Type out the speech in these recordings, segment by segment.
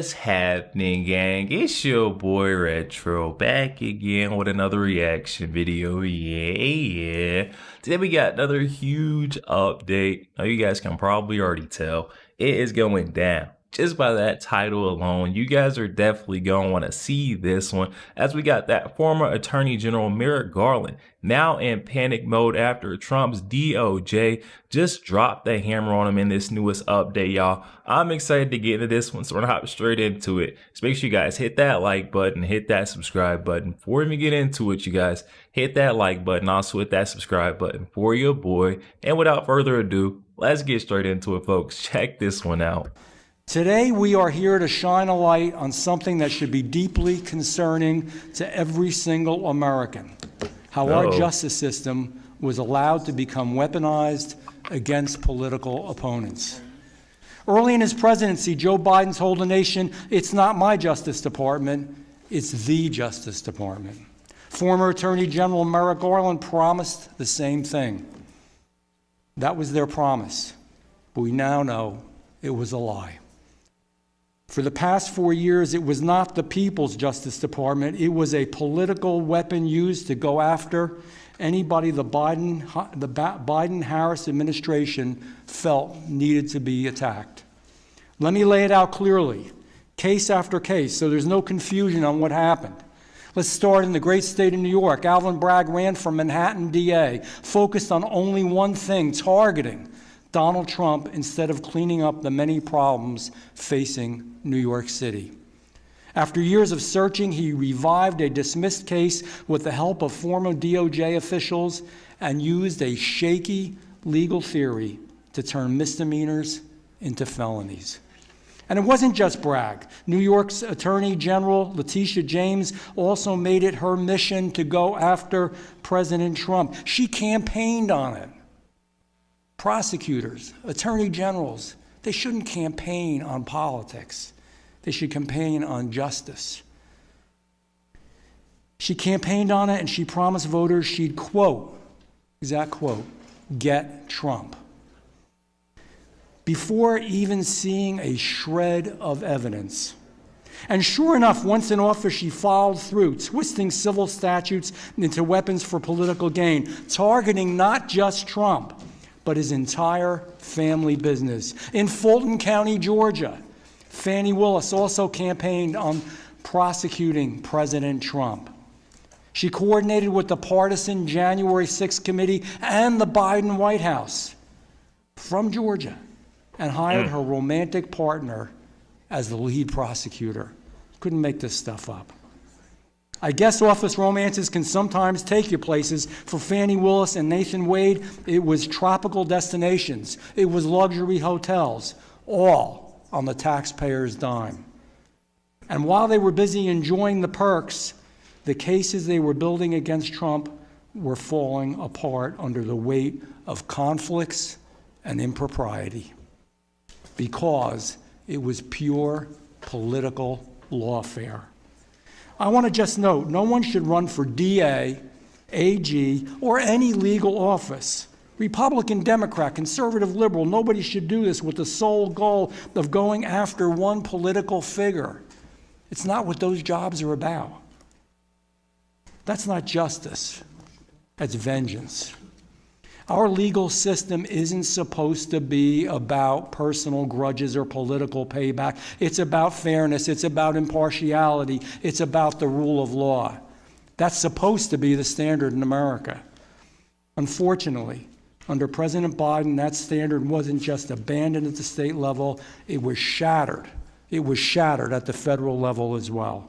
What's happening, gang? It's your boy Retro back again with another reaction video. Yeah. Today we got another huge update. Now you guys can probably already tell it is going down. Just by that title alone, you guys are definitely going to want to see this one, as we got that former Attorney General Merrick Garland now in panic mode after Trump's DOJ just dropped the hammer on him in this newest update, y'all. I'm excited to get into this one, so we're going to hop straight into it. So make sure you guys hit that like button, hit that subscribe button. Before we even get into it, you guys, hit that like button, also hit that subscribe button for your boy. And without further ado, let's get straight into it, folks. Check this one out. Today, we are here to shine a light on something that should be deeply concerning to every single American: how our justice system was allowed to become weaponized against political opponents. Early in his presidency, Joe Biden told the nation, "It's not my Justice Department, it's the Justice Department." Former Attorney General Merrick Garland promised the same thing. That was their promise, but we now know it was a lie. For the past 4 years, it was not the People's Justice Department. It was a political weapon used to go after anybody the Biden-Harris administration felt needed to be attacked. Let me lay it out clearly, case after case, so there's no confusion on what happened. Let's start in the great state of New York. Alvin Bragg ran for Manhattan DA, focused on only one thing: targeting Donald Trump instead of cleaning up the many problems facing New York City. After years of searching, he revived a dismissed case with the help of former DOJ officials and used a shaky legal theory to turn misdemeanors into felonies. And it wasn't just Bragg. New York's Attorney General Letitia James also made it her mission to go after President Trump. She campaigned on it. Prosecutors, attorney generals, they shouldn't campaign on politics. They should campaign on justice. She campaigned on it, and she promised voters she'd, quote, exact quote, get Trump. Before even seeing a shred of evidence. And sure enough, once in office, she followed through, twisting civil statutes into weapons for political gain, targeting not just Trump, but his entire family business. In Fulton County, Georgia, Fani Willis also campaigned on prosecuting President Trump. She coordinated with the partisan January 6th committee and the Biden White House from Georgia and hired her romantic partner as the lead prosecutor. Couldn't make this stuff up. I guess office romances can sometimes take you places. For Fani Willis and Nathan Wade, it was tropical destinations. It was luxury hotels, all on the taxpayer's dime. And while they were busy enjoying the perks, the cases they were building against Trump were falling apart under the weight of conflicts and impropriety, because it was pure political lawfare. I want to just note, no one should run for DA, AG, or any legal office. Republican, Democrat, conservative, liberal, nobody should do this with the sole goal of going after one political figure. It's not what those jobs are about. That's not justice. That's vengeance. Our legal system isn't supposed to be about personal grudges or political payback. It's about fairness. It's about impartiality. It's about the rule of law. That's supposed to be the standard in America. Unfortunately, under President Biden, that standard wasn't just abandoned at the state level, it was shattered. It was shattered at the federal level as well.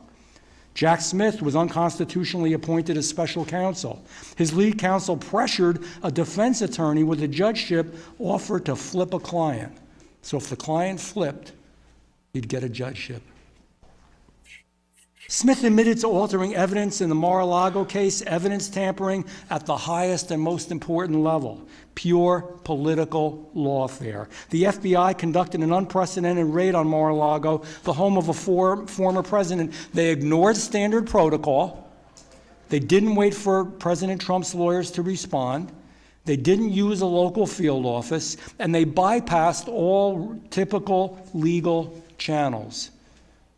Jack Smith was unconstitutionally appointed as special counsel. His lead counsel pressured a defense attorney with a judgeship offer to flip a client. So if the client flipped, he'd get a judgeship. Smith admitted to altering evidence in the Mar-a-Lago case, evidence tampering at the highest and most important level, pure political lawfare. The FBI conducted an unprecedented raid on Mar-a-Lago, the home of a former president. They ignored standard protocol. They didn't wait for President Trump's lawyers to respond. They didn't use a local field office, and they bypassed all typical legal channels.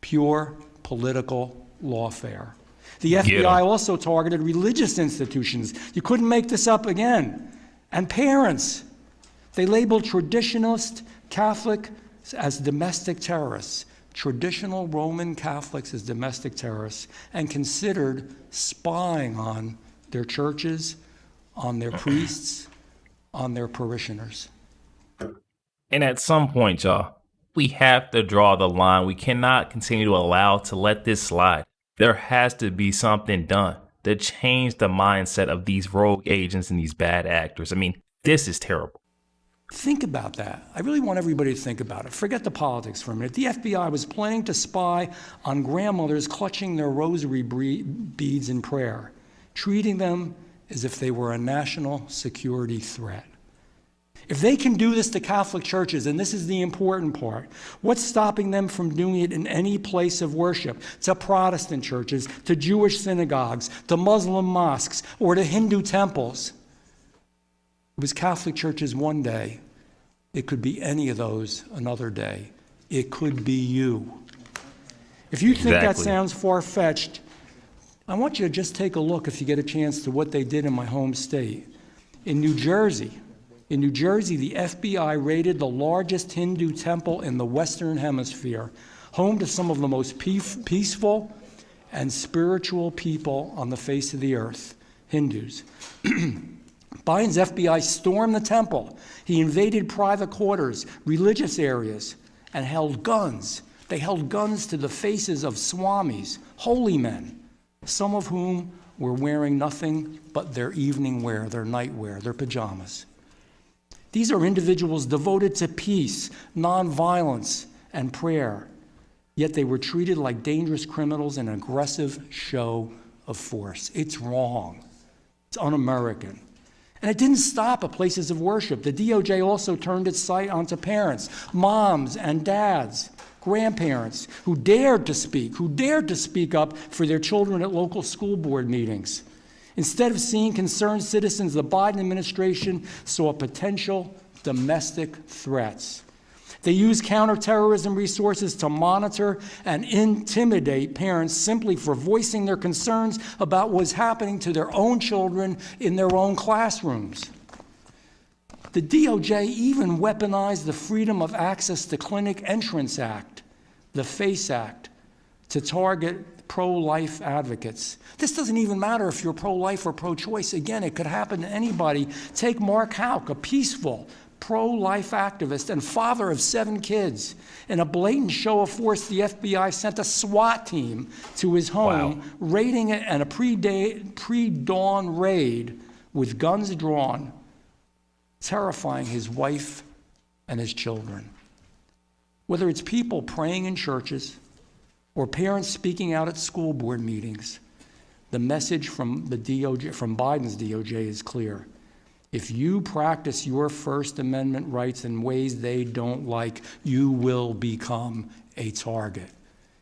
Pure political lawfare. The Get 'em. FBI also targeted religious institutions. You couldn't make this up again. And parents. They labeled traditionalist Catholics as domestic terrorists, traditional Roman Catholics as domestic terrorists, and considered spying on their churches, on their priests, on their parishioners. And at some point, y'all, we have to draw the line. We cannot continue to allow to let this slide. There has to be something done to change the mindset of these rogue agents and these bad actors. I mean, this is terrible. Think about that. I really want everybody to think about it. Forget the politics for a minute. The FBI was planning to spy on grandmothers clutching their rosary beads in prayer, treating them as if they were a national security threat. If they can do this to Catholic churches, and this is the important part, what's stopping them from doing it in any place of worship, to Protestant churches, to Jewish synagogues, to Muslim mosques, or to Hindu temples? It was Catholic churches one day. It could be any of those another day. It could be you. If you think that sounds far-fetched, I want you to just take a look, if you get a chance, to what they did in my home state. In New Jersey, the FBI raided the largest Hindu temple in the Western Hemisphere, home to some of the most peaceful and spiritual people on the face of the earth, Hindus. Biden's FBI stormed the temple. He invaded private quarters, religious areas, and held guns. They held guns to the faces of swamis, holy men, some of whom were wearing nothing but their evening wear, their nightwear, their pajamas. These are individuals devoted to peace, nonviolence, and prayer, yet they were treated like dangerous criminals in an aggressive show of force. It's wrong. It's un-American. And it didn't stop at places of worship. The DOJ also turned its sight onto parents, moms and dads, grandparents who dared to speak up for their children at local school board meetings. Instead of seeing concerned citizens, the Biden administration saw potential domestic threats. They used counterterrorism resources to monitor and intimidate parents simply for voicing their concerns about what's happening to their own children in their own classrooms. The DOJ even weaponized the Freedom of Access to Clinic Entrance Act, the FACE Act, to target pro-life advocates. This doesn't even matter if you're pro-life or pro-choice. Again, it could happen to anybody. Take Mark Houck, a peaceful pro-life activist and father of 7 kids. In a blatant show of force, the FBI sent a SWAT team to his home, raiding it, and a pre-dawn raid with guns drawn, terrifying his wife and his children. Whether it's people praying in churches or parents speaking out at school board meetings, the message from the DOJ, from Biden's DOJ, is clear. If you practice your First Amendment rights in ways they don't like, you will become a target.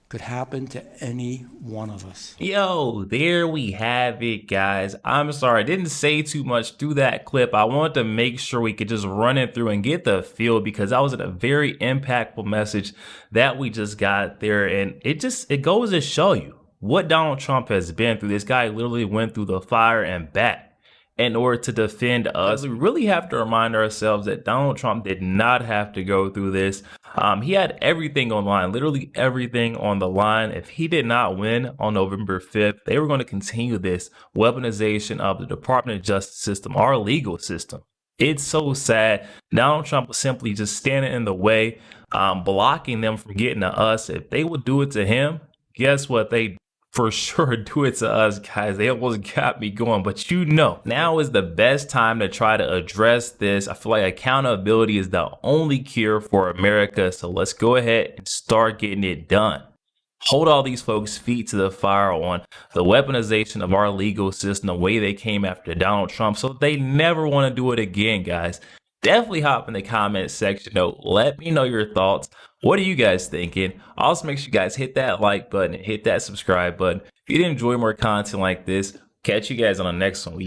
Could happen to any one of us. Yo, there we have it, guys. I'm sorry, I didn't say too much through that clip. I wanted to make sure we could just run it through and get the feel, because that was a very impactful message that we just got there. And it goes to show you what Donald Trump has been through. This guy literally went through the fire and back in order to defend us. We really have to remind ourselves that Donald Trump did not have to go through this. He had everything on line, literally everything on the line. If he did not win on November 5th, they were going to continue this weaponization of the Department of Justice system, our legal system. It's so sad. Donald Trump was simply just standing in the way, blocking them from getting to us. If they would do it to him, guess what? They for sure do it to us, guys. They almost got me going, but now is the best time to try to address this. I feel like accountability is the only cure for America. So let's go ahead and start getting it done. Hold all these folks' feet to the fire on the weaponization of our legal system, the way they came after Donald Trump, so they never want to do it again, guys. Definitely hop in the comment section though. Let me know your thoughts. What are you guys thinking? Also, make sure you guys hit that like button and hit that subscribe button. If you did enjoy more content like this, catch you guys on the next one.